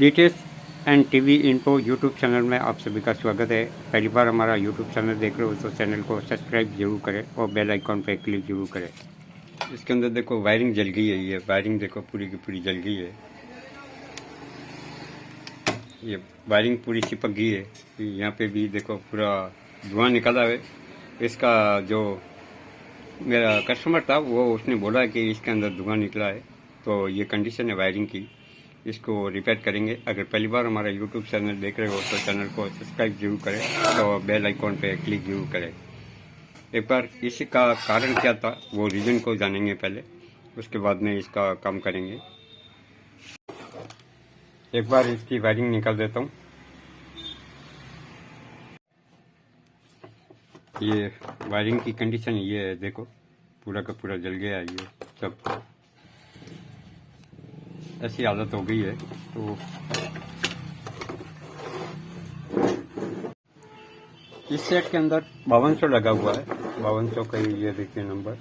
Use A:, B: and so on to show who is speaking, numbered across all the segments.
A: DTH and TV info YouTube channel में आप सभी का स्वागत है। पहली बार हमारा यूट्यूब चैनल देख रहे हो तो चैनल को सब्सक्राइब जरूर करें और बेल आइकॉन पे क्लिक जरूर करें। इसके अंदर देखो वायरिंग जल गई है, ये वायरिंग देखो पूरी की पूरी जल गई है। ये वायरिंग पूरी चिपक गई है। यहाँ पे भी देखो पूरा धुआं निकला है। इसका जो मेरा कस्टमर था वो उसने बोला कि इसके अंदर धुआं निकला है, तो ये कंडीशन है वायरिंग की। इसको रिपेयर करेंगे। अगर पहली बार हमारा यूट्यूब चैनल देख रहे हो तो चैनल को सब्सक्राइब जरूर करें और बेल आइकॉन पे क्लिक जरूर करें। एक बार इसका कारण क्या था वो रीज़न को जानेंगे पहले, उसके बाद में इसका काम करेंगे। एक बार इसकी वायरिंग निकाल देता हूँ। ये वायरिंग की कंडीशन ये है, देखो पूरा का पूरा जल गया है। ये सब ऐसी हालत हो गई है। तो इस सेट के अंदर 5200 लगा हुआ है। 5200 का ये देखिए नंबर,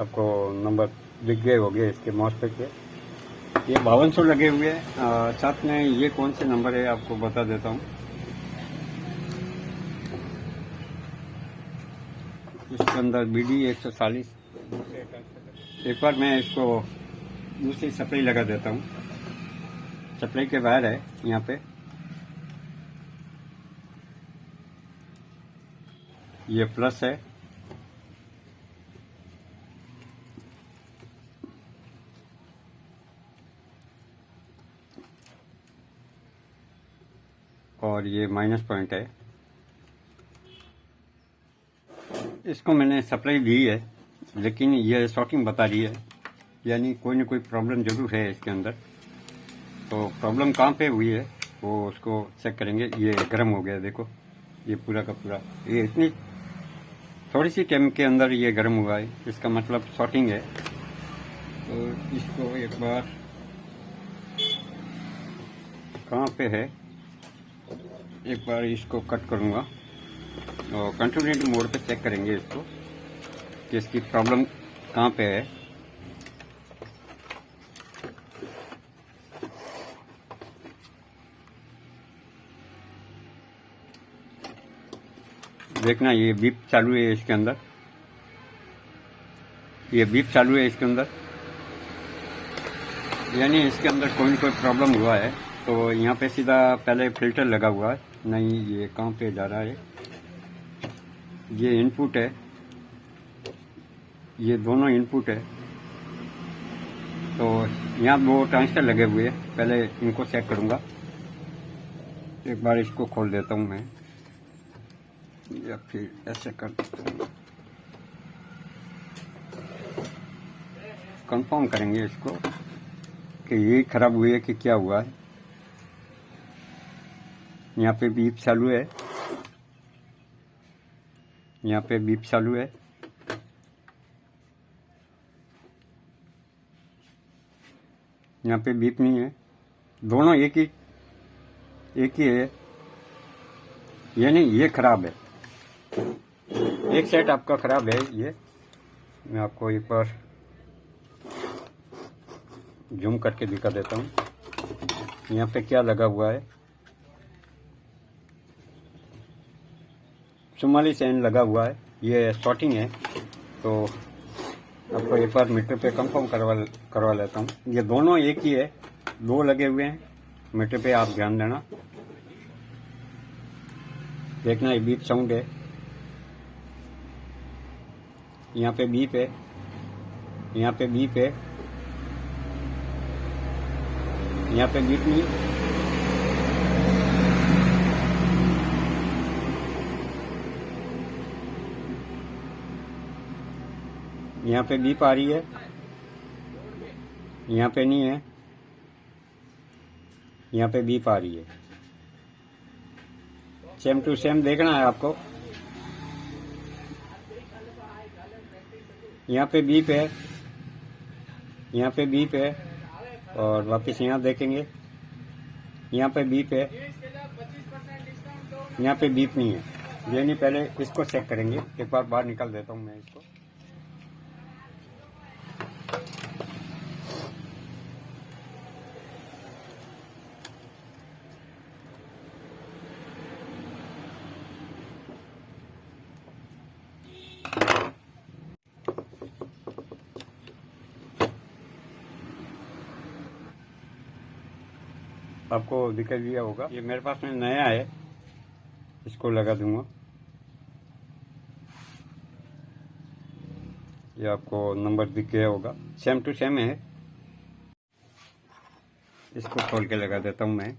A: आपको नंबर दिख गए हो गए इसके मॉस्फेट के। ये 5200 लगे हुए हैं। साथ में ये कौन से नंबर है आपको बता देता हूँ। इसके अंदर BD 140। एक बार मैं इसको दूसरी सप्लाई लगा देता हूँ। सप्लाई के बाहर है यहाँ पे, ये प्लस है और ये माइनस पॉइंट है। इसको मैंने सप्लाई दी है लेकिन ये शॉर्टिंग बता रही है, यानी कोई ना कोई प्रॉब्लम जरूर है इसके अंदर। तो प्रॉब्लम कहाँ पे हुई है वो उसको चेक करेंगे। ये गर्म हो गया, देखो ये पूरा का पूरा, ये इतनी थोड़ी सी टाइम के अंदर ये गर्म हुआ है, इसका मतलब शॉर्टिंग है। तो इसको एक बार कहाँ पे है, एक बार इसको कट करूँगा और कंटिन्यूटी मोड पे चेक करेंगे इसको कि इसकी प्रॉब्लम कहाँ पे है। देखना ये बीप चालू है इसके अंदर, ये बीप चालू है इसके अंदर, यानी इसके अंदर कोई न कोई प्रॉब्लम हुआ है। तो यहाँ पे सीधा पहले फिल्टर लगा हुआ है, नहीं ये कहाँ पे जा रहा है, ये इनपुट है, ये दोनों इनपुट है। तो यहाँ दो ट्रांजिस्टर लगे हुए हैं, पहले इनको चेक करूँगा। एक बार इसको खोल देता हूँ मैं, या फिर ऐसे कर देता हूँ। कंफर्म करेंगे इसको कि ये खराब हुई है कि क्या हुआ है। यहाँ पे बीप चालू है, यहाँ पे बीप चालू है, यहाँ पे बीप नहीं है। दोनों एक ही है, यानी ये खराब है। एक सेट आपका खराब है। ये मैं आपको एक बार जूम करके दिखा देता हूँ। यहाँ पे क्या लगा हुआ है, 44 एन लगा हुआ है, ये शॉर्टिंग है। तो आपको एक बार मीटर पे कंफर्म करवा लेता हूँ। ये दोनों एक ही है, दो लगे हुए हैं मीटर पे, आप ध्यान देना। देखना ये बीप साउंड है, यहाँ पे बीप है, यहाँ पे बीप है, यहाँ पे बीप नहीं। यहाँ पे बीप आ रही है, यहाँ पे नहीं है, यहाँ पे बीप आ रही है। सेम टू सेम देखना है आपको। यहाँ पे बीप है, यहाँ पे बीप है, और वापस यहाँ देखेंगे, यहाँ पे बीप है, यहाँ पे बीप नहीं है। ये नहीं, पहले इसको चेक करेंगे। एक बार बाहर निकाल देता हूँ मैं इसको। आपको दिखाई दिया होगा। ये मेरे पास में नया है, इसको लगा दूंगा। ये आपको नंबर दिख गया होगा, सेम टू सेम है। इसको खोल के लगा देता हूँ मैं।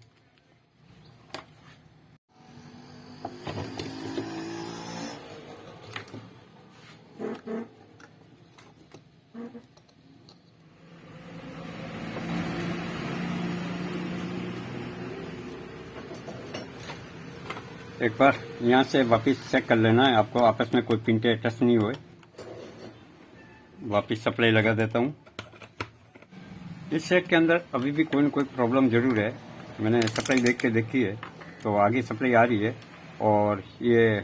A: एक बार यहाँ से वापस चेक कर लेना है आपको, आपस में कोई पिंटे टच नहीं हुए। वापस सप्लाई लगा देता हूँ। इस सेट के अंदर अभी भी कोई न कोई प्रॉब्लम जरूर है। मैंने सप्लाई देख के देखी है तो आगे सप्लाई आ रही है और ये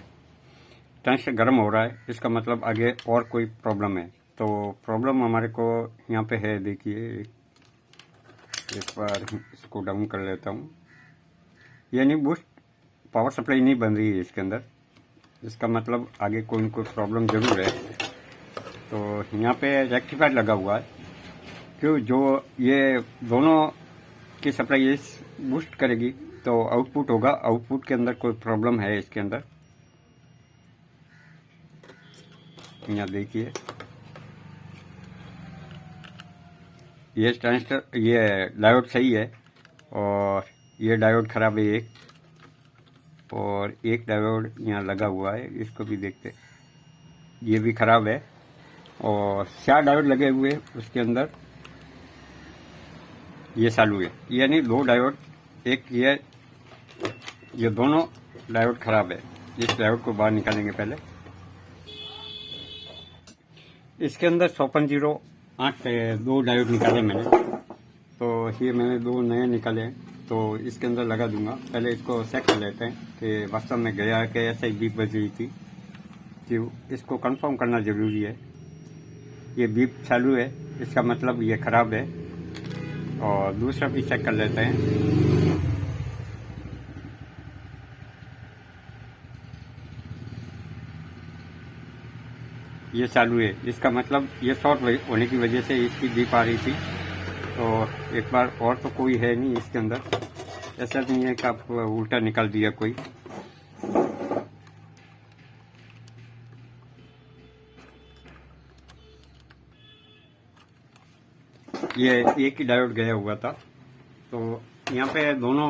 A: ट्रांजिस्टर गर्म हो रहा है, इसका मतलब आगे और कोई प्रॉब्लम है। तो प्रॉब्लम हमारे को यहाँ पे है, देखिए। एक बार इसको डाउन कर लेता हूँ। यानी बूस्ट पावर सप्लाई नहीं बन रही है इसके अंदर, इसका मतलब आगे कोई न कोई प्रॉब्लम जरूर है। तो यहाँ पे रेक्टिफायर लगा हुआ है, क्यों जो ये दोनों की सप्लाई इस बूस्ट करेगी तो आउटपुट होगा, आउटपुट के अंदर कोई प्रॉब्लम है इसके अंदर। यहाँ देखिए, ये ट्रांजिस्टर, ये डायोड सही है और ये डायोड खराब है एक, और एक डायोड यहाँ लगा हुआ है, इसको भी देखते, ये भी खराब है। और 4 डायोड लगे हुए उसके अंदर, ये चालू है। यानी 2 डायोड, एक ये दोनों डायोड खराब है। इस डायोड को बाहर निकालेंगे पहले। इसके अंदर 5408 2 डायोड निकाले मैंने, तो ये मैंने 2 नए निकाले हैं, तो इसके अंदर लगा दूंगा। पहले इसको चेक कर लेते हैं कि वास्तव में गया कि ऐसा ही बीप बज रही थी, कि इसको कंफर्म करना जरूरी है। ये बीप चालू है, इसका मतलब ये खराब है। और दूसरा भी चेक कर लेते हैं। ये चालू है, इसका मतलब ये शॉर्ट होने की वजह से इसकी बीप आ रही थी। तो एक बार और तो कोई है नहीं इसके अंदर, ऐसा नहीं है कि आप उल्टा निकाल दिया कोई। ये एक ही डायोड गया हुआ था, तो यहाँ पे दोनों,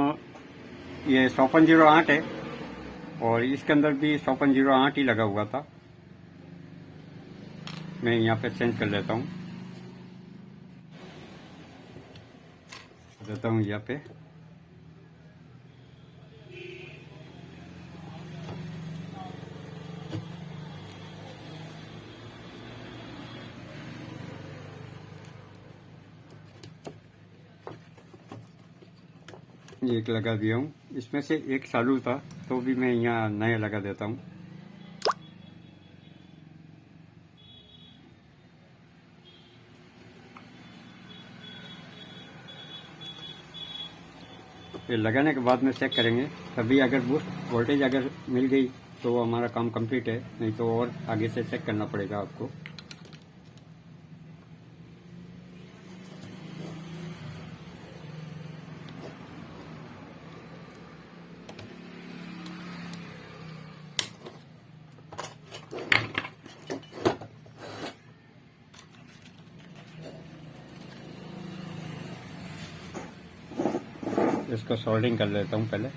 A: ये 5408 है और इसके अंदर भी 5408 ही लगा हुआ था। मैं यहाँ पे चेंज कर लेता हूँ, देता हूँ यहाँ पे। एक लगा दिया हूँ, इसमें से एक चालू था तो भी मैं यहाँ नया लगा देता हूँ। ये लगाने के बाद में चेक करेंगे, तभी अगर बूस्ट वोल्टेज अगर मिल गई तो हमारा काम कंप्लीट है, नहीं तो और आगे से चेक करना पड़ेगा आपको। इसको सोल्डिंग कर लेता हूँ पहले।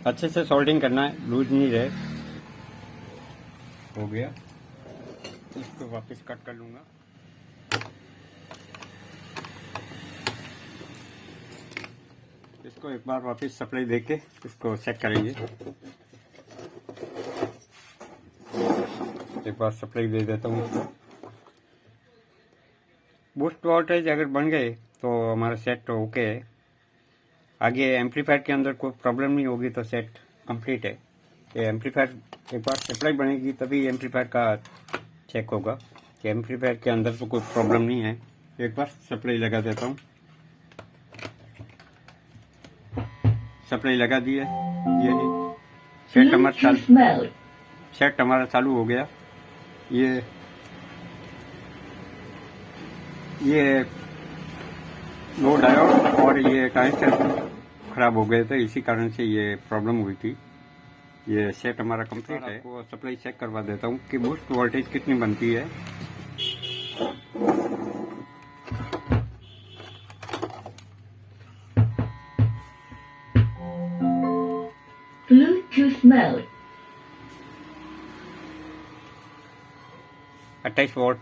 A: अच्छे से सोल्डिंग करना है, लूज नहीं रहे। हो गया, इसको वापस कट कर लूँगा। इसको एक बार वापस सप्लाई देके इसको चेक करेंगे। एक बार सप्लाई दे देता हूँ इसको। बूस्ट वोल्टेज अगर बन गए तो हमारा सेट तो ओके है। आगे एम्पलीफायर के अंदर कोई प्रॉब्लम नहीं होगी तो सेट कंप्लीट है। ये एम्पलीफायर एक बार सप्लाई बनेगी तभी एम्पलीफायर का चेक होगा। कि एम्पलीफायर के अंदर तो कोई प्रॉब्लम नहीं है। एक बार सप्लाई लगा देता हूँ। सप्लाई लगा दी है, ये सेट हमारा चालू हो गया। ये लो डायोड और ये ट्रांजिस्टर खराब हो गए थे, इसी कारण से ये प्रॉब्लम हुई थी। ये सेट हमारा कंप्लीट है। आपको सप्लाई चेक करवा देता हूँ कि बूस्ट वोल्टेज कितनी बनती है।
B: Bluetooth mode.
A: 28 वोल्ट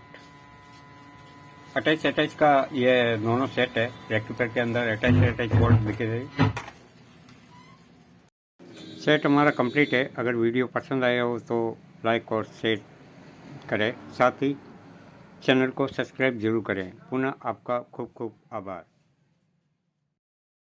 A: 28 का ये दोनों सेट है। रेक्टिफायर के अंदर 28 वोल्ट दिखे थे। सेट हमारा कंप्लीट है। अगर वीडियो पसंद आया हो तो लाइक और शेयर करें, साथ ही चैनल को सब्सक्राइब जरूर करें। पुनः आपका खूब खूब आभार।